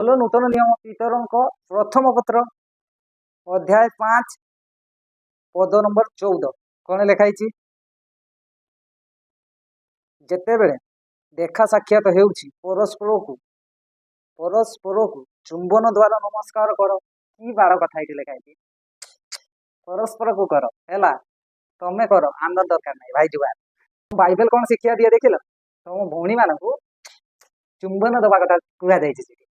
ଭଲ ନୂତନ ନିୟମ ପିତରଙ୍କ ପ୍ରଥମ ପତ୍ର ଅଧ୍ୟାୟ 5 ପଦ ନମ୍ବର 14 କଣ ଲେଖା ହେଇଛି? ଯେତେବେଳେ ଦେଖା ସାକ୍ଷାତ ହେଉଛି ପରସ୍ପରକୁ ଚୁମ୍ବନ ଦ୍ୱାରା ନମସ୍କାର କର। କି ବାର କଥା ଏଠି ଲେଖା ହେଇଛି? ପରସ୍ପରକୁ କର, ହେଲା, ତମେ କର, ଆମର ଦରକାର ନାହିଁ ଭାଇ ଯୁବା। ବାଇବେଲ କଣ ଶିକ୍ଷା ଦିଏ ଦେଖିଲ? ତମ ଭଉଣୀ ମାନଙ୍କୁ ଚୁମ୍ବନ ଦବା କଥା କୁହାଯାଇଛି ସେଠି।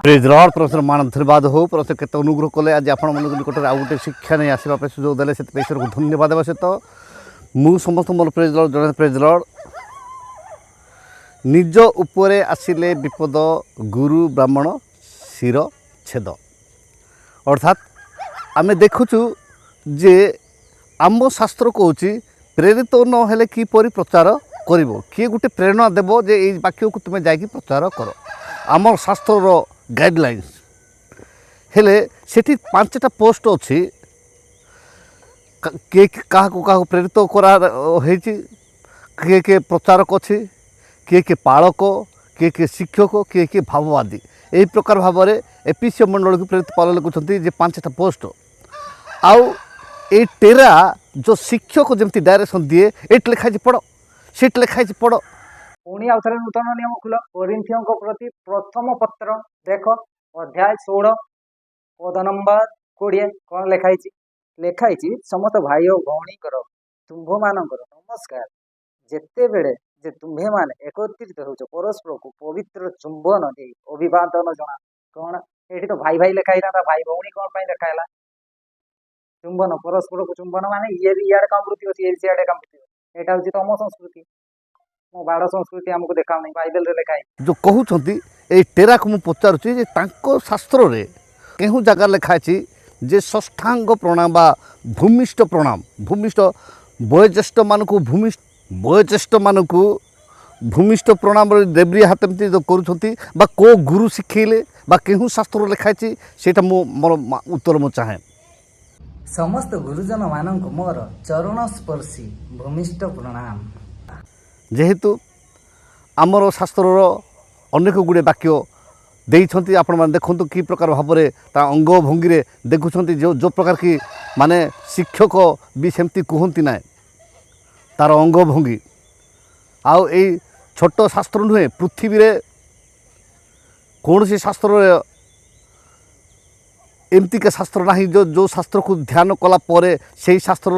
प्रेज लॉर्ड प्रोफेसर मान धन्यवाद हो प्रोफेसर केत अनुग्रह कले आज आपण मन निकट आउ गोटे शिक्षा नहीं आसवा सुजोग देले से ईश्वर को धन्यवाद देवा सहित मु समस्त मोर प्रेज लॉर्ड जड़े प्रेज लॉर्ड निज उपरे आसिले विपद गुरु ब्राह्मण शिर छेद अर्थात आमे देखुचु जे आम शास्त्र कहूँ प्रेरित न हेले किपरि प्रचार करिवो किए गोटे प्रेरणा देव जे ये वाक्य को तुम जाकि प्रचार कर आम शास्त्र गाइडलाइंस हेले सेठी 5टा पोस्ट अच्छी किए क्या प्रेरित करा किए किए प्रचारक अच्छी किए किए पालक किए किए शिक्षक किए किए भाववादी यही प्रकार भाव में एपीसी मंडल को प्रेरित पाल लिखुंट जे 5टा पोस्ट आउ ए टेरा जो शिक्षक जमती डायरेक्शन दिए एट लिखाई पढ़ सीट लिखाई पढ़। पुणी आउ थे नूतन नियम खुल कोरिन्थियों प्रति प्रथम पत्र देख अध्याय 16 पद नंबर 20 कौन लेखाई समस्त भाई और भौणी तुम्भ मानकर नमस्कार जेते बेले जे तुम्भे माने एकत्रित होच परस्पर को पवित्र चुंबन दे अभिवादन जना कौन ये तो भाई भाई लेखाई था भाई भौणी कौन पाई लेखाला चुंबन परस्पर को चुंबन माने ये भी इे काम वृत्ति अच्छी ये सियाड़े काम वृत्ति यहाँ हूँ तम संस्कृति मो बाड़ संस्कृति आमको देखा नहीं बाइबल रे लेखाई जो कहते ये टेरा को मुझे पचारुची शास्त्र रे केहू जगह लिखाई जे षष्ठांग प्रणाम बा भूमिष्ठ प्रणाम भूमिष्ठ वयोज्येष्ठ मानक भूमिष्ठ प्रणाम देब्रिया हाथ एमती कर को गुरु शिखेले बा केहू शास्त्र लिखाई से मोर उत्तर मुझे चाहे समस्त गुरुजन मानक मोर चरण स्पर्शी भूमिष्ठ प्रणाम जेहेतु आमर शास्त्र अनेक गुड़े वाक्य देइछंती आपण माने देखंतु कि प्रकार भाव में अंग भंगी देखुं जो जो प्रकार की माने शिक्षक भी सेमती कहती ना तार अंग भंगी आउ ए छोट शास्त्र नुहे पृथ्वी रे कौन सी शास्त्र एमती के शास्त्र ना जो जो शास्त्र को ध्यान कला परे से शास्त्र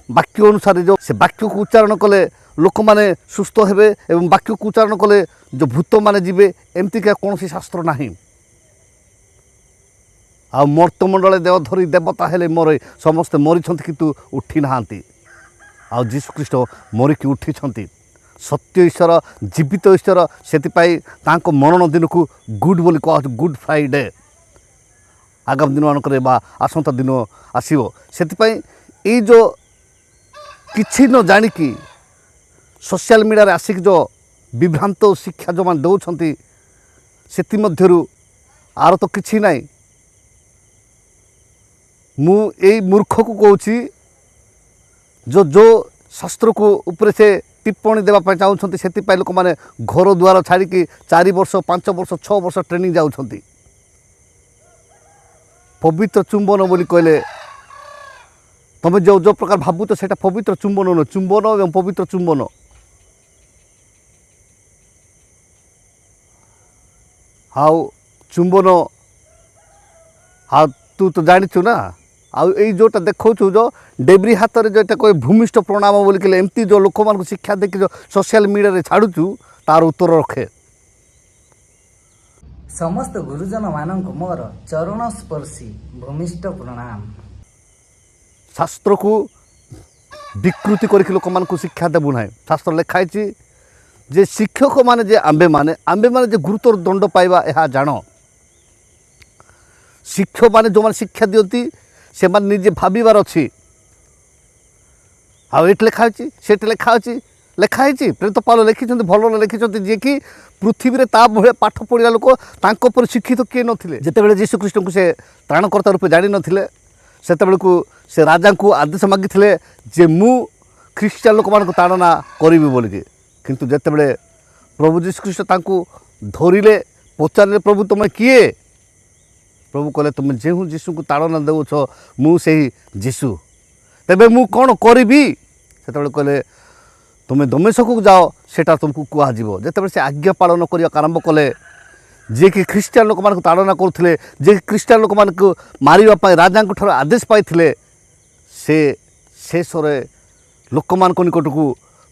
वाक्य अनुसार जो से वाक्य को उच्चारण कले लोक माने सुस्थ हेबे एवं वाक्य को उच्चारण कले जो भूत माने जीवे एमती का कौन सी शास्त्र नहीं आ मर्तमंडल देव धरी देवता हेले मोर समस्ते मरीछंत किंतु उठी नहांती आ जीशु ख्रीष्ट मरिकी उठिछंती सत्य ईश्वर जीवित ईश्वर सेतिपाई तांको मरण दिन को गुड बोली कह गुड फ्राइडे आगामी दिन मानक आसंता दिन आसो से जो किसी न जानिकी सोशल मीडिया आसिक जो विभ्रांत शिक्षा जो मैंने दौरान से आर तो किसी ना मु मूर्ख को कहूँ जो जो शास्त्र को ऊपर से टिप्पणी देवाई चाहूँ से लोक मैंने घर द्वार छाड़ी 4 वर्ष 5 वर्ष 6 वर्ष ट्रेनिंग जाऊँच पवित्र चुंबन बोली कहले तुम जो जो प्रकार भावुच से पवित्र चुंबन न चुंबन एवं पवित्र चुंबन हाउ चुंबन हाँ तू तो जाचु ना आउ जोटा देखु जो डेब्री हाथ में जो कह भूमिष्ठ प्रणाम बोल के एमती जो लोक मान शिक्षा देखी जो सोशल मीडिया रे छाड़ुचु तार उत्तर रखे समस्त गुरुजन मानक मोर चरण स्पर्शी भूमिष्ठ प्रणाम शास्त्र को विकृति करके लोक मान शिक्षा देबू ना शास्त्र लिखाई जे शिक्षक माने जे आंबे माने जे गुरुतर दंड पाइबा यह जान शिक्षक माने जो माने शिक्षा दियंती से माने निजे भाबिबार अछि आ एट लिखाई सेट लिखाई प्रेरित पाल लिखिं भल लिखिं जे कि पृथ्वी रे ता भले पाठ पढ़ा लोक तांको पर शिक्षित किए नथिले जेतेबेले यीशु ख्रीष्ट को से त्राणकर्ता रूपे जानि नथिले सेतेबेले को से राजा को आदेश मागिथिले जे मु ख्रीस्टियान लोक मान को ताड़ना करिवि बोलिके किंतु जेतेबेले प्रभु यीशु ख्रीष्ट तांको धरिले ପଚାରିଲେ ପ୍ରଭୁ ତୁମେ କିଏ? ପ୍ରଭୁ କହିଲେ ତୁମେ ଯେଉଁ ଯୀଶୁଙ୍କୁ ତାଡ଼ନା ଦେଉଛ ମୁଁ ସେହି ଯୀଶୁ। ତେବେ ମୁଁ କ'ଣ କରିବି? ସେତେବେଳେ କହିଲେ ତୁମେ ଦମେଶକୁ ଯାଅ, ସେଇଟା ତୁମକୁ କୁହାଯିବ। ଯେତେବେଳେ ସେ ଆଜ୍ଞା ପାଳନ କରିବାକୁ ଆରମ୍ଭ କଲେ, ଯିଏକି ଖ୍ରୀଷ୍ଟିଆନ ଲୋକମାନଙ୍କୁ ତାଡ଼ନା କରୁଥିଲେ, ଯିଏକି ଖ୍ରୀଷ୍ଟିଆନ ଲୋକମାନଙ୍କୁ ମାରିବା ପାଇଁ ରାଜାଙ୍କ ଠାରୁ ଆଦେଶ ପାଇଥିଲେ, ସେ ଶେଷରେ ଲୋକମାନଙ୍କ ନିକଟକୁ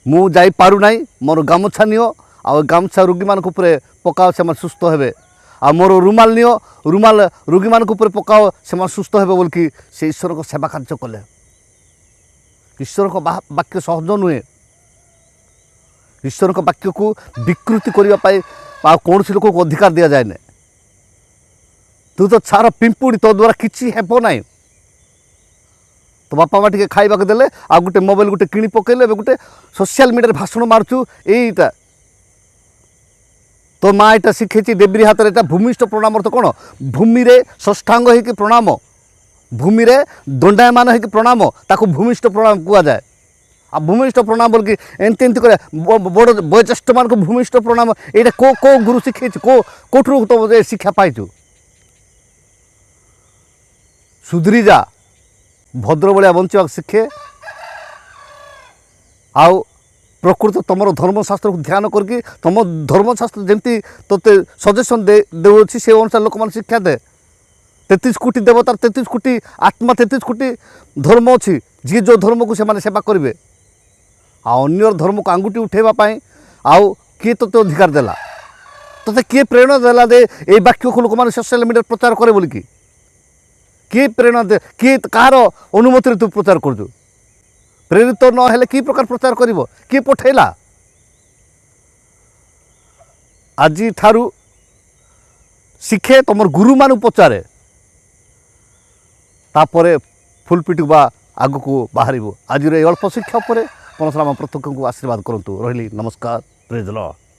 ମୁଁ ଯାଇପାରୁନାହିଁ, ମୋର ଗାମୁଛା ନିଅ, ଆଉ ଗାମୁଛା ରୋଗୀମାନଙ୍କ ଉପରେ ପକାଅ, ସେମାନେ ସୁସ୍ଥ ହେବେ। ଆଉ ମୋର ରୁମାଲ ନିଅ, ରୁମାଲ ରୋଗୀମାନଙ୍କ ଉପରେ ପକାଅ, ସେମାନେ ସୁସ୍ଥ ହେବେ ବୋଲିକି ସେ ଈଶ୍ୱରଙ୍କ ସେବା କାର୍ଯ୍ୟ କଲେ। ଈଶ୍ୱରଙ୍କ ବାକ୍ୟ ସହଜ ନୁହେଁ। ଈଶ୍ୱରଙ୍କ ବାକ୍ୟକୁ ବିକୃତି କରିବା ପାଇଁ ଆଉ କୌଣସି ଲୋକକୁ ଅଧିକାର ଦିଆଯାଏ ନାହିଁ। ତୁ ତ ଛାର ପିମ୍ପୁଡ଼ି, ତୋ ଦ୍ୱାରା କିଛି ହେବ ନାହିଁ। ତୋ ବାପା ମା ଟିକେ ଖାଇବାକୁ ଦେଲେ, ଆଉ ଗୋଟେ ମୋବାଇଲ ଗୋଟେ କିଣି ପକେଇଲେ, ଏବେ ଗୋଟେ ସୋସିଆଲ ମିଡ଼ିଆରେ ଭାଷଣ ମାରୁଛୁ। ଏଇଟା ତୋ ମା ଏଇଟା ଶିଖେଇଛି ଡେବ୍ରି ହାତରେ, ଏଇଟା ଭୂମିଷ୍ଠ ପ୍ରଣାମ ଅର୍ଥ କ'ଣ? ଭୂମିରେ ଷଷ୍ଠାଙ୍ଗ ହେଇକି ପ୍ରଣାମ, ଭୂମିରେ ଦଣ୍ଡାୟମାନ ହେଇକି ପ୍ରଣାମ, ତାକୁ ଭୂମିଷ୍ଠ ପ୍ରଣାମ କୁହାଯାଏ। ଆଉ ଭୂମିଷ୍ଠ ପ୍ରଣାମ ବୋଲିକି ଏମିତି ଏମିତି କରିବା, ବଡ଼ ବୟୋଜ୍ୟେଷ୍ଠମାନଙ୍କୁ ଭୂମିଷ୍ଠ ପ୍ରଣାମ, ଏଇଟା କେଉଁ ଗୁରୁ ଶିଖେଇଛୁ? କେଉଁଠୁ ତ ଶିକ୍ଷା ପାଇଛୁ? ସୁଧୁରି ଯା, ଭଦ୍ର ଭଳିଆ ବଞ୍ଚିବାକୁ ଶିଖେ। ଆଉ ପ୍ରକୃତ ତୁମର ଧର୍ମଶାସ୍ତ୍ରକୁ ଧ୍ୟାନ କରିକି ତୁମ ଧର୍ମଶାସ୍ତ୍ର ଯେମିତି ତୋତେ ସଜେସନ୍ ଦେଉଅଛି, ସେ ଅନୁସାରେ ଲୋକମାନେ ଶିକ୍ଷା ଦେ। 33 କୋଟି ଦେବତାର 33 କୋଟି ଆତ୍ମା, 33 କୋଟି ଧର୍ମ ଅଛି। ଯିଏ ଯେଉଁ ଧର୍ମକୁ ସେମାନେ ସେବା କରିବେ। ଆଉ ଅନ୍ୟର ଧର୍ମକୁ ଆଙ୍ଗୁଠି ଉଠାଇବା ପାଇଁ ଆଉ କିଏ ତୋତେ ଅଧିକାର ଦେଲା? ତୋତେ କିଏ ପ୍ରେରଣା ଦେଲା ଯେ ଏଇ ବାକ୍ୟକୁ ଲୋକମାନେ ସୋସିଆଲ ମିଡ଼ିଆରେ ପ୍ରଚାର କରେ ବୋଲିକି? କିଏ ପ୍ରେରଣା ଦେ? କିଏ କାହାର ଅନୁମତିରେ ତୁ ପ୍ରଚାର କରୁଛୁ? ପ୍ରେରିତ ନ ହେଲେ କି ପ୍ରକାର ପ୍ରଚାର କରିବ? କିଏ ପଠେଇଲା? ଆଜିଠାରୁ ଶିଖେ, ତୁମର ଗୁରୁମାନଙ୍କୁ ପଚାରେ, ତାପରେ ଫୁଲପିଟି ବା ଆଗକୁ ବାହାରିବୁ। ଆଜିର ଏ ଅଳ୍ପ ଶିକ୍ଷା ଉପରେ କୌଣସି ଆମ ପ୍ରତ୍ୟେକଙ୍କୁ ଆଶୀର୍ବାଦ କରନ୍ତୁ। ରହିଲି, ନମସ୍କାର, ପ୍ରେଜ୍ ଦ ଲର୍ଡ।